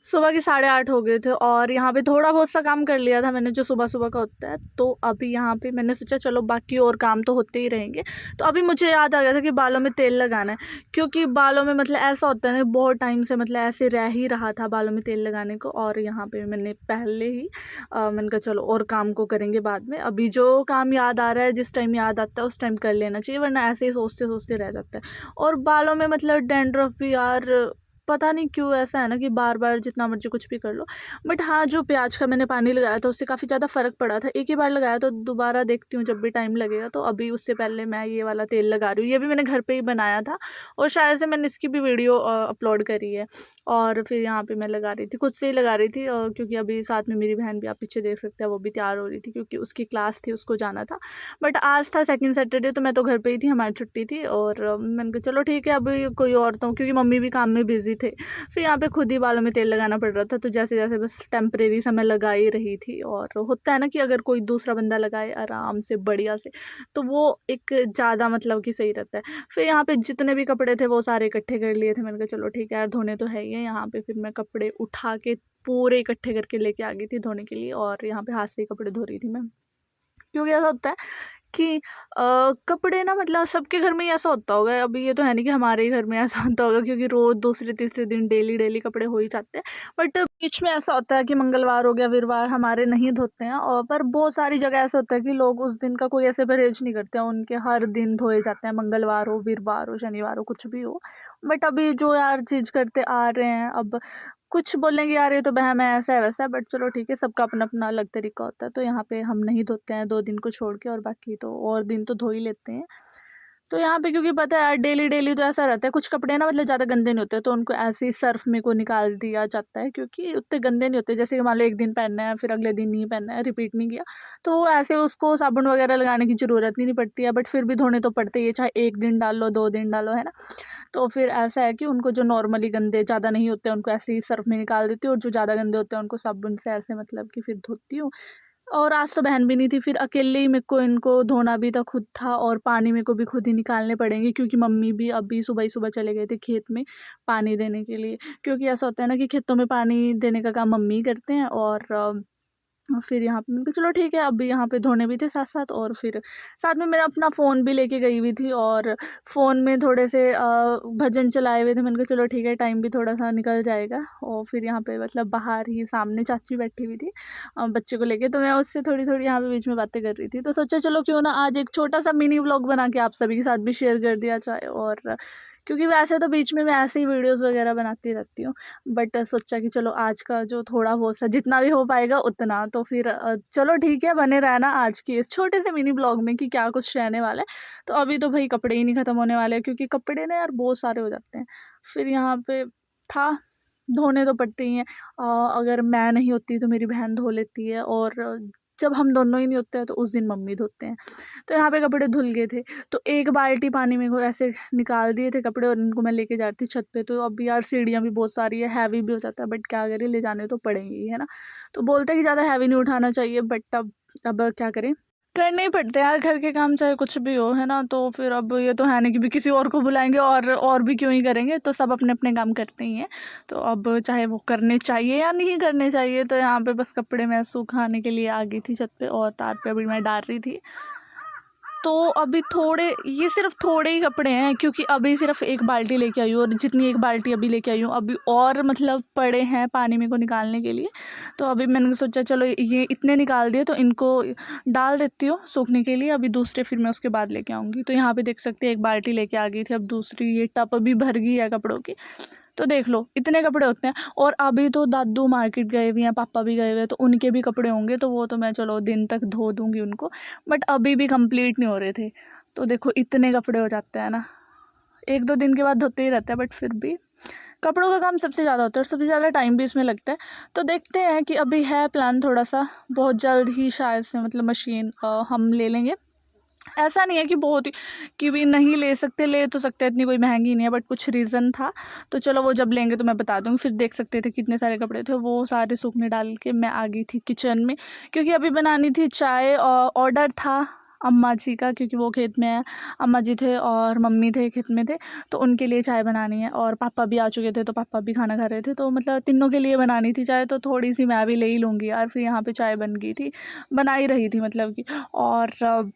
सुबह के 8:30 हो गए थे और यहाँ पे थोड़ा बहुत सा काम कर लिया था मैंने जो सुबह सुबह का होता है। तो अभी यहाँ पे मैंने सोचा चलो बाकी और काम तो होते ही रहेंगे। तो अभी मुझे याद आ गया था कि बालों में तेल लगाना है, क्योंकि बालों में मतलब ऐसा होता है ना, बहुत टाइम से मतलब ऐसे रह ही रहा था बालों में तेल लगाने को। और यहाँ पे मैंने पहले ही मैंने कहा चलो और काम को करेंगे बाद में, अभी जो काम याद आ रहा है जिस टाइम याद आता है उस टाइम कर लेना चाहिए, वरना ऐसे ही सोचते सोचते रह जाता है। और बालों में मतलब डैंड्रफ भी यार पता नहीं क्यों ऐसा है ना कि बार बार जितना मर्जी कुछ भी कर लो। बट हाँ, जो प्याज का मैंने पानी लगाया था उससे काफ़ी ज़्यादा फ़र्क पड़ा था। एक ही बार लगाया तो दोबारा देखती हूँ जब भी टाइम लगेगा। तो अभी उससे पहले मैं ये वाला तेल लगा रही हूँ, ये भी मैंने घर पे ही बनाया था और शायद से मैंने इसकी भी वीडियो अपलोड करी है। और फिर यहाँ पे मैं लगा रही थी, खुद से ही लगा रही थी, क्योंकि अभी साथ में मेरी बहन भी, आप पीछे देख सकते हैं, वो भी तैयार हो रही थी क्योंकि उसकी क्लास थी, उसको जाना था। बट आज था सेकंड सैटरडे तो मैं तो घर पे ही थी, हमारी छुट्टी थी। और मैंने कहा चलो ठीक है, अभी कोई और तो, क्योंकि मम्मी भी काम में बिजी थे। फिर यहाँ पे खुद ही बालों में तेल लगाना पड़ रहा था, तो जैसे जैसे बस टेम्परेरी सा मैं लगा ही रही थी। और होता है ना कि अगर कोई दूसरा बंदा लगाए आराम से बढ़िया से, तो वो एक ज़्यादा मतलब कि सही रहता है। फिर यहाँ पे जितने भी कपड़े थे वो सारे इकट्ठे कर लिए थे। मैंने कहा चलो ठीक है यार, धोने तो है ही है। यहाँ पे फिर मैं कपड़े उठा के पूरे इकट्ठे करके लेके आ गई थी धोने के लिए, और यहाँ पे हाथ से ही कपड़े धो रही थी मैं। क्योंकि ऐसा होता है कि कपड़े ना, मतलब सबके घर में ही ऐसा होता होगा। अभी ये तो है नहीं कि हमारे ही घर में ऐसा होता होगा, क्योंकि रोज़ दूसरे तीसरे दिन डेली डेली कपड़े हो ही जाते हैं। बट बीच में ऐसा होता है कि मंगलवार हो गया, वीरवार हमारे नहीं धोते हैं। और पर बहुत सारी जगह ऐसा होता है कि लोग उस दिन का कोई ऐसे परहेज नहीं करते हैं, उनके हर दिन धोए जाते हैं, मंगलवार हो, वीरवार हो, शनिवार हो, कुछ भी हो। बट अभी जो यार चीज़ करते आ रहे हैं, अब कुछ बोलेंगे यार ये तो वहम है, ऐसा है वैसा है, बट चलो ठीक है, सबका अपना अपना अलग तरीका होता है। तो यहाँ पे हम नहीं धोते हैं 2 दिन को छोड़ के, और बाकी तो और दिन तो धो ही लेते हैं। तो यहाँ पे क्योंकि पता है यार, डेली डेली तो ऐसा रहता है, कुछ कपड़े ना मतलब ज़्यादा गंदे नहीं होते, तो उनको ऐसे ही सर्फ में को निकाल दिया जाता है, क्योंकि उतने गंदे नहीं होते। जैसे कि मान लो एक दिन पहनना है, फिर अगले दिन नहीं पहनना है, रिपीट नहीं किया, तो वो ऐसे उसको साबुन वगैरह लगाने की ज़रूरत नहीं पड़ती है। बट फिर भी धोने तो पड़ते ही है, चाहे एक दिन डाल लो, 2 दिन डालो, है ना। तो फिर ऐसा है कि उनको जो नॉर्मली गंदे ज़्यादा नहीं होते उनको ऐसे ही सर्फ में निकाल देती हूँ, और जो ज़्यादा गंदे होते हैं उनको साबुन से ऐसे मतलब कि फिर धोती हूँ। और आज तो बहन भी नहीं थी, फिर अकेले ही मेरे को इनको धोना भी था खुद था, और पानी मेरे को भी खुद ही निकालने पड़ेंगे, क्योंकि मम्मी भी अभी सुबह ही सुबह चले गए थे खेत में पानी देने के लिए। क्योंकि ऐसा होता है ना कि खेतों में पानी देने का काम मम्मी ही करते हैं। और फिर यहाँ पे मैंने कहा चलो ठीक है, अभी यहाँ पे धोने भी थे साथ साथ, और फिर साथ में मेरा अपना फ़ोन भी लेके गई हुई थी, और फ़ोन में थोड़े से भजन चलाए हुए थे। मैंने कहा चलो ठीक है, टाइम भी थोड़ा सा निकल जाएगा। और फिर यहाँ पे मतलब बाहर ही सामने चाची बैठी हुई थी बच्चे को लेके, तो मैं उससे थोड़ी थोड़ी यहाँ पे बीच में बातें कर रही थी। तो सोचा चलो क्यों ना आज एक छोटा सा मिनी व्लॉग बना के आप सभी के साथ भी शेयर कर दिया जाए। और क्योंकि वैसे तो बीच में मैं ऐसे ही वीडियोस वगैरह बनाती रहती हूँ, बट सोचा कि चलो आज का जो थोड़ा बहुत सा जितना भी हो पाएगा उतना, तो फिर चलो ठीक है, बने रहना आज की इस छोटे से मिनी ब्लॉग में कि क्या कुछ रहने वाला है। तो अभी तो भाई कपड़े ही नहीं ख़त्म होने वाले हैं, क्योंकि कपड़े ना यार बहुत सारे हो जाते हैं। फिर यहाँ पे था, धोने तो पड़ते ही हैं। अगर मैं नहीं होती तो मेरी बहन धो लेती है, और जब हम दोनों ही नहीं होते हैं तो उस दिन मम्मी धोते हैं। तो यहाँ पे कपड़े धुल गए थे, तो एक बाल्टी पानी में को ऐसे निकाल दिए थे कपड़े, और इनको मैं लेके जा रही थी छत पे। तो अब यार सीढ़ियाँ भी बहुत सारी है, हैवी भी हो जाता है, बट क्या करें, ले जाने तो पड़ेंगे ही, है ना। तो बोलते हैं कि ज़्यादा हैवी नहीं उठाना चाहिए, बट अब क्या करें, करने ही पड़ते हैं यार घर के काम, चाहे कुछ भी हो, है ना। तो फिर अब ये तो है नहीं कि भी किसी और को बुलाएंगे, और भी क्यों ही करेंगे, तो सब अपने अपने काम करते ही हैं। तो अब चाहे वो करने चाहिए या नहीं करने चाहिए, तो यहाँ पे बस कपड़े मैं सुखाने के लिए आ गई थी छत पे, और तार पे अभी मैं डाल रही थी। तो अभी थोड़े, ये सिर्फ थोड़े ही कपड़े हैं, क्योंकि अभी सिर्फ एक बाल्टी लेके आई हूँ, और जितनी एक बाल्टी अभी लेके आई हूँ अभी और मतलब पड़े हैं पानी में को निकालने के लिए। तो अभी मैंने सोचा चलो ये इतने निकाल दिए तो इनको डाल देती हूँ सूखने के लिए, अभी दूसरे फिर मैं उसके बाद लेके आऊँगी। तो यहाँ पे देख सकते हैं एक बाल्टी लेके आ गई थी, अब दूसरी ये टप अभी भर गई है कपड़ों की। तो देख लो इतने कपड़े होते हैं। और अभी तो दादू मार्केट गए हुए हैं, पापा भी गए हुए हैं, तो उनके भी कपड़े होंगे, तो वो तो मैं चलो दिन तक धो दूँगी उनको। बट अभी भी कंप्लीट नहीं हो रहे थे। तो देखो इतने कपड़े हो जाते हैं ना, 1-2 दिन के बाद धोते ही रहते हैं, बट फिर भी कपड़ों का काम सबसे ज़्यादा होता है, और सबसे ज़्यादा टाइम भी इसमें लगता है। तो देखते हैं कि अभी है प्लान थोड़ा सा, बहुत जल्द ही शायद से मतलब मशीन हम ले लेंगे। ऐसा नहीं है कि बहुत ही कि भी नहीं ले सकते, ले तो सकते हैं, इतनी कोई महंगी नहीं है, बट कुछ रीज़न था। तो चलो वो जब लेंगे तो मैं बता दूँगी। फिर देख सकते थे कितने सारे कपड़े थे, वो सारे सूखने डाल के मैं आ गई थी किचन में, क्योंकि अभी बनानी थी चाय, और ऑर्डर था अम्मा जी का, क्योंकि वो खेत में है। अम्मा जी थे और मम्मी थे खेत में थे, तो उनके लिए चाय बनानी है। और पापा भी आ चुके थे, तो पापा भी खाना खा रहे थे, तो मतलब तीनों के लिए बनानी थी चाय, तो थोड़ी सी मैं भी ले ही लूँगी यार। फिर यहाँ पे चाय बन गई थी, बना ही रही थी मतलब कि। और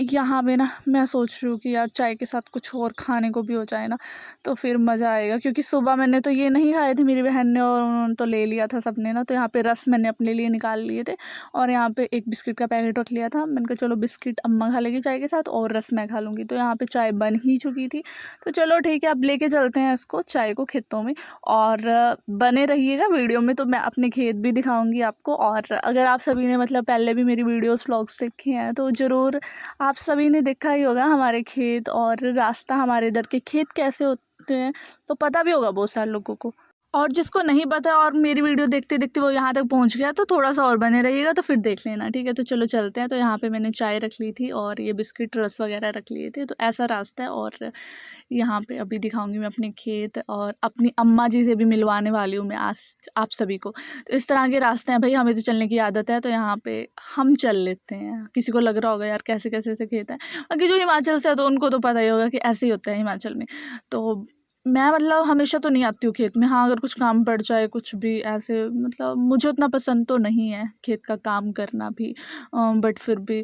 यहाँ पे ना मैं सोच रही हूँ कि यार चाय के साथ कुछ और खाने को भी हो जाए ना, तो फिर मज़ा आएगा। क्योंकि सुबह मैंने तो ये नहीं खाए थे, मेरी बहन ने और उन्होंने तो ले लिया था सबने ना। तो यहाँ पे रस मैंने अपने लिए निकाल लिए थे, और यहाँ पे एक बिस्किट का पैकेट रख लिया था। मैंने कहा चलो बिस्किट अम्मा खा लेगी चाय के साथ, और रस मैं खा लूँगी। तो यहाँ पे चाय बन ही चुकी थी, तो चलो ठीक है, अब लेके चलते हैं इसको चाय को खेतों में। और बने रहिएगा वीडियो में, तो मैं अपने खेत भी दिखाऊंगी आपको। और अगर आप सभी ने मतलब पहले भी मेरी वीडियोस व्लॉग्स देखे हैं, तो ज़रूर आप सभी ने देखा ही होगा हमारे खेत और रास्ता, हमारे इधर के खेत कैसे होते हैं, तो पता भी होगा बहुत सारे लोगों को। और जिसको नहीं पता और मेरी वीडियो देखते देखते वो यहाँ तक पहुँच गया, तो थोड़ा सा और बने रहिएगा, तो फिर देख लेना, ठीक है। तो चलो चलते हैं। तो यहाँ पे मैंने चाय रख ली थी और ये बिस्किट रस वगैरह रख लिए थे, तो ऐसा रास्ता है। और यहाँ पे अभी दिखाऊंगी मैं अपने खेत, और अपनी अम्मा जी से भी मिलवाने वाली हूँ मैं आज आप सभी को। तो इस तरह के रास्ते हैं भाई, हमें तो चलने की आदत है, तो यहाँ पे हम चल लेते हैं। किसी को लग रहा होगा यार कैसे कैसे से खेत है, बाकी जो हिमाचल से है तो उनको तो पता ही होगा कि ऐसे ही होता है हिमाचल में। तो मैं मतलब हमेशा तो नहीं आती हूँ खेत में, हाँ अगर कुछ काम पड़ जाए कुछ भी ऐसे, मतलब मुझे उतना पसंद तो नहीं है खेत का काम करना भी, बट फिर भी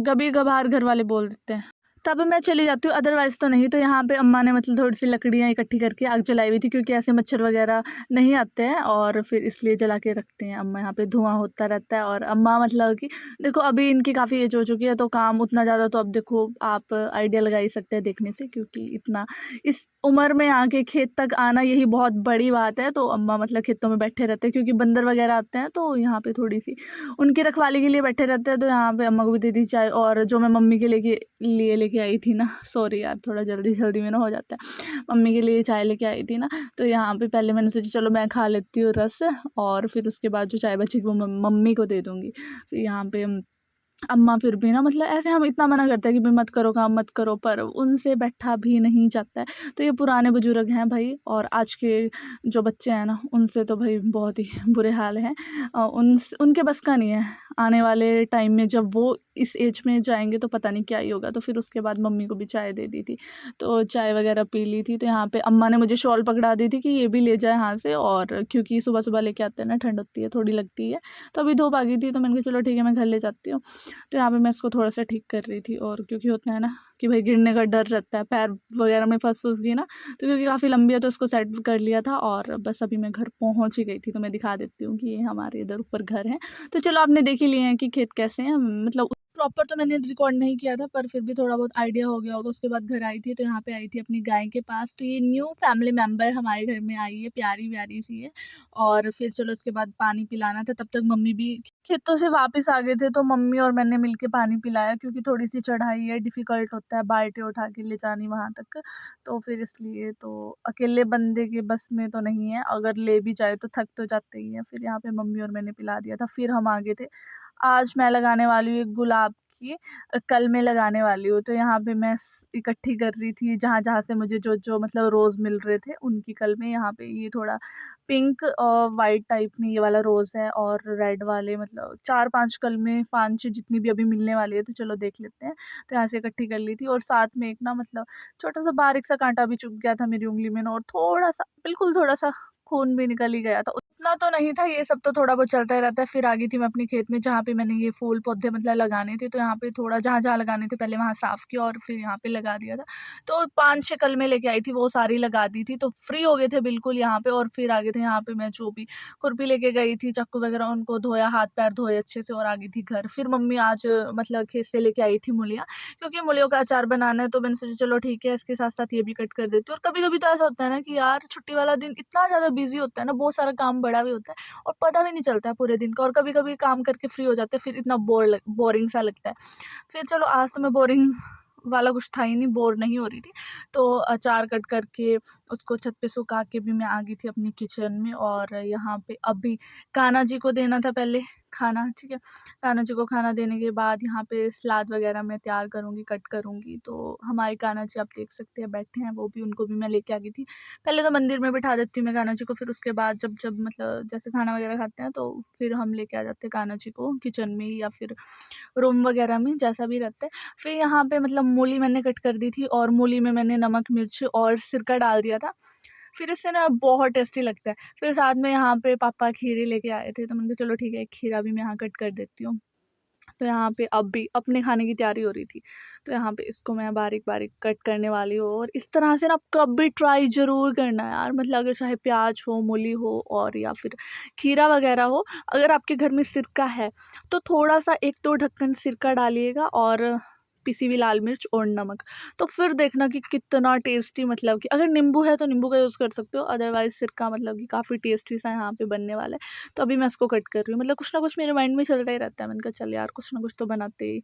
कभी कभार घर वाले बोल देते हैं, तब मैं चली जाती हूँ, अदरवाइज़ तो नहीं। तो यहाँ पे अम्मा ने मतलब थोड़ी सी लकड़ियाँ इकट्ठी करके आग जलाई हुई थी, क्योंकि ऐसे मच्छर वगैरह नहीं आते हैं, और फिर इसलिए जला के रखते हैं अम्मा। यहाँ पे धुआं होता रहता है। और अम्मा मतलब कि देखो अभी इनकी काफ़ी एज हो चुकी है, तो काम उतना ज़्यादा तो अब देखो आप आइडिया लगा ही सकते हैं देखने से, क्योंकि इतना इस उम्र में आके खेत तक आना यही बहुत बड़ी बात है। तो अम्मा मतलब खेतों में बैठे रहते हैं, क्योंकि बंदर वगैरह आते हैं, तो यहाँ पे थोड़ी सी उनकी रखवाली के लिए बैठे रहते हैं। तो यहाँ पे अम्मा को भी दे दी चाय, और जो मैं मम्मी के लिए लेके आई थी ना, सॉरी यार थोड़ा जल्दी जल्दी में ना हो जाता है, मम्मी के लिए चाय लेके आई थी ना, तो यहाँ पे पहले मैंने सोचा चलो मैं खा लेती हूँ रस, और फिर उसके बाद जो चाय बची वो मम्मी को दे दूँगी। तो यहाँ पे अम्मा फिर भी ना मतलब ऐसे हम इतना मना करते हैं कि भाई मत करो काम मत करो, पर उनसे बैठा भी नहीं जाता है। तो ये पुराने बुजुर्ग हैं भाई, और आज के जो बच्चे हैं ना उनसे तो भाई बहुत ही बुरे हाल हैं। उनके बस का नहीं है। आने वाले टाइम में जब वो इस एज में जाएंगे तो पता नहीं क्या ही होगा। तो फिर उसके बाद मम्मी को भी चाय दे दी थी, तो चाय वगैरह पी ली थी। तो यहाँ पे अम्मा ने मुझे शॉल पकड़ा दी थी कि ये भी ले जाए यहाँ से, और क्योंकि सुबह सुबह लेके आते हैं ना, ठंड होती है थोड़ी लगती है, तो अभी धूप आ गई थी, तो मैंने कहा चलो ठीक है मैं घर ले जाती हूँ। तो यहाँ पे मैं इसको थोड़ा सा ठीक कर रही थी, और क्योंकि होता है ना कि भाई गिरने का डर रहता है, पैर वगैरह में फंस गई ना, तो क्योंकि काफ़ी लंबी है तो इसको सेट कर लिया था। और बस अभी मैं घर पहुँच ही गई थी, तो मैं दिखा देती हूँ कि ये हमारे इधर ऊपर घर है। तो चलो आपने देख ही लिए हैं कि खेत कैसे हैं, मतलब प्रॉपर तो मैंने रिकॉर्ड नहीं किया था, पर फिर भी थोड़ा बहुत आइडिया हो गया होगा। उसके बाद घर आई थी, तो यहाँ पे आई थी अपनी गाय के पास। तो ये न्यू फैमिली मेम्बर हमारे घर में आई है, प्यारी प्यारी सी है। और फिर चलो उसके बाद पानी पिलाना था, तब तक मम्मी भी खेतों से वापस आ गए थे, तो मम्मी और मैंने मिलके पानी पिलाया, क्योंकि थोड़ी सी चढ़ाई है, डिफ़िकल्ट होता है बाल्टी उठा के ले जानी वहाँ तक। तो फिर इसलिए तो अकेले बंदे के बस में तो नहीं है, अगर ले भी जाए तो थक तो जाते ही हैं। फिर यहाँ पे मम्मी और मैंने पिला दिया था, फिर हम आगे थे। आज मैं लगाने वाली हूँ एक गुलाब की, कल मैं लगाने वाली हूँ। तो यहाँ पे मैं इकट्ठी कर रही थी जहाँ जहाँ से मुझे जो जो मतलब रोज़ मिल रहे थे उनकी कल में। यहाँ पे ये थोड़ा पिंक और वाइट टाइप में ये वाला रोज़ है, और रेड वाले मतलब 4-5 कल में 5-6 जितनी भी अभी मिलने वाली है, तो चलो देख लेते हैं। तो यहाँ से इकट्ठी कर ली थी, और साथ में एक ना मतलब छोटा सा बारीक सा कांटा भी चुभ गया था मेरी उंगली में ना, और थोड़ा सा बिल्कुल थोड़ा सा खून भी निकल ही गया था। उतना तो नहीं था, ये सब तो थोड़ा बहुत चलता ही रहता है। फिर आ गई थी मैं अपने खेत में, जहाँ पे मैंने ये फूल पौधे मतलब लगाने थे। तो यहाँ पे थोड़ा जहाँ जहाँ लगाने थे पहले वहाँ साफ़ किया, और फिर यहाँ पे लगा दिया था। तो 5-6 कलमें लेके आई थी, वो सारी लगा दी थी, तो फ्री हो गए थे बिल्कुल यहाँ पे। और फिर आ गए थे यहाँ पे, मैं जो भी खुरपी लेके गई थी, चाकू वगैरह उनको धोया, हाथ पैर धोए अच्छे से, और आ गई थी घर। फिर मम्मी आज मतलब खेत से लेके आई थी मूलियाँ, क्योंकि मूलियों का अचार बनाना है। तो मैंने सोचा चलो ठीक है, इसके साथ साथ ये भी कट कर देती हूँ। और कभी कभी तो ऐसा होता है ना कि यार छुट्टी वाला दिन इतना ज़्यादा बिजी होता है ना, बहुत सारा काम बड़ा भी होता है, और पता भी नहीं चलता है पूरे दिन का। और कभी कभी काम करके फ्री हो जाते हैं, फिर इतना बोरिंग सा लगता है। फिर चलो आज तो मैं बोरिंग वाला कुछ था ही नहीं, बोर नहीं हो रही थी। तो अचार कट करके उसको छत पे सुखा के भी मैं आ गई थी अपनी किचन में। और यहाँ पे अभी कान्हा जी को देना था पहले, खाना, ठीक है। कान्हा जी को खाना देने के बाद यहाँ पे सलाद वगैरह मैं तैयार करूँगी, कट करूँगी। तो हमारे कान्हा जी आप देख सकते हैं बैठे हैं, वो भी, उनको भी मैं लेके आ गई थी। पहले तो मंदिर में बिठा देती हूँ मैं कान्हा जी को, फिर उसके बाद जब जब मतलब जैसे खाना वगैरह खाते हैं तो फिर हम लेके आ जाते हैं कान्हा जी को किचन में या फिर रूम वगैरह में, जैसा भी रहता है। फिर यहाँ पे मतलब मूली मैंने कट कर दी थी और मूली में मैंने नमक, मिर्च और सिरका डाल दिया था। फिर इससे ना बहुत टेस्टी लगता है। फिर साथ में यहाँ पे पापा खीरे लेके आए थे, तो मैंने कहा चलो ठीक है, एक खीरा भी मैं यहाँ कट कर देती हूँ। तो यहाँ पे अब भी अपने खाने की तैयारी हो रही थी, तो यहाँ पे इसको मैं बारीक-बारीक कट करने वाली हूँ। और इस तरह से ना आप कभी ट्राई ज़रूर करना यार, मतलब अगर चाहे प्याज हो, मूली हो और या फिर खीरा वगैरह हो, अगर आपके घर में सिरका है, तो थोड़ा-सा 1-2 ढक्कन सिरका डालिएगा और पिसी हुई लाल मिर्च और नमक। तो फिर देखना कि कितना टेस्टी, मतलब कि अगर नींबू है तो नींबू का यूज़ कर सकते हो, अदरवाइज़ सिरका मतलब कि काफ़ी टेस्टी सा यहाँ पे बनने वाला है। तो अभी मैं इसको कट कर रही हूँ, मतलब कुछ ना कुछ मेरे माइंड में चलता ही रहता है। मैंने कहा चल यार, कुछ ना कुछ तो बनाते ही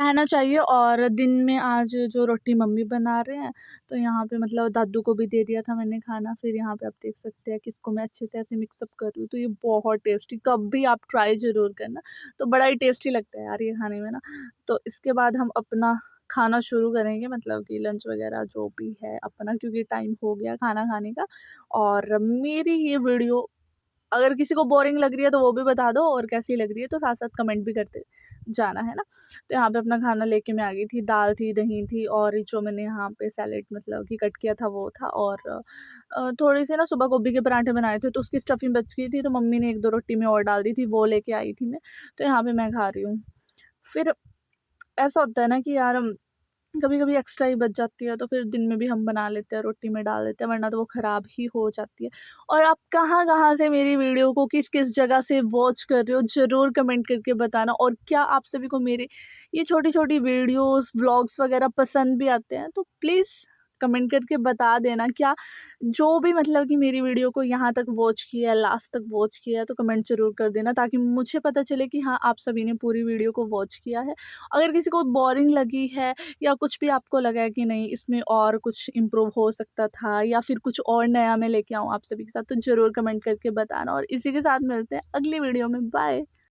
रहना चाहिए। और दिन में आज जो रोटी मम्मी बना रहे हैं, तो यहाँ पे मतलब दादू को भी दे दिया था मैंने खाना। फिर यहाँ पे आप देख सकते हैं कि इसको मैं अच्छे से ऐसे मिक्सअप कर रही हूँ, तो ये बहुत टेस्टी, कभी आप ट्राई ज़रूर करना। तो बड़ा ही टेस्टी लगता है यार ये खाने में ना। तो इसके बाद हम अपना खाना शुरू करेंगे, मतलब कि लंच वगैरह जो भी है अपना, क्योंकि टाइम हो गया खाना खाने का। और मेरी ये वीडियो अगर किसी को बोरिंग लग रही है तो वो भी बता दो, और कैसी लग रही है तो साथ-साथ कमेंट भी करते जाना, है ना? तो यहाँ पे अपना खाना लेके मैं आ गई थी, दाल थी, दही थी और जो मैंने यहाँ पे सैलेड मतलब कि कट किया था वो था। और थोड़ी-सी ना सुबह गोभी के पराठे बनाए थे, तो उसकी स्टफिंग बच गई थी, तो मम्मी ने 1-2 रोटी में और डाल दी थी, वो लेके आई थी मैं। तो यहाँ पे मैं खा रही हूँ। फिर ऐसा होता है ना कि यार कभी-कभी एक्स्ट्रा ही बच जाती है, तो फिर दिन में भी हम बना लेते हैं, रोटी में डाल देते हैं, वरना तो वो ख़राब ही हो जाती है। और आप कहाँ-कहाँ से मेरी वीडियो को किस-किस जगह से वॉच कर रहे हो, ज़रूर कमेंट करके बताना। और क्या आप सभी को मेरे ये छोटी-छोटी वीडियोज़, व्लॉग्स वग़ैरह पसंद भी आते हैं? तो प्लीज़ कमेंट करके बता देना। क्या जो भी मतलब कि मेरी वीडियो को यहाँ तक वॉच किया है, लास्ट तक वॉच किया है, तो कमेंट ज़रूर कर देना, ताकि मुझे पता चले कि हाँ, आप सभी ने पूरी वीडियो को वॉच किया है। अगर किसी को बोरिंग लगी है या कुछ भी आपको लगा है कि नहीं इसमें और कुछ इम्प्रूव हो सकता था या फिर कुछ और नया मैं लेके आऊँ आप सभी के साथ, तो ज़रूर कमेंट करके बताना। और इसी के साथ मिलते हैं अगली वीडियो में। बाय।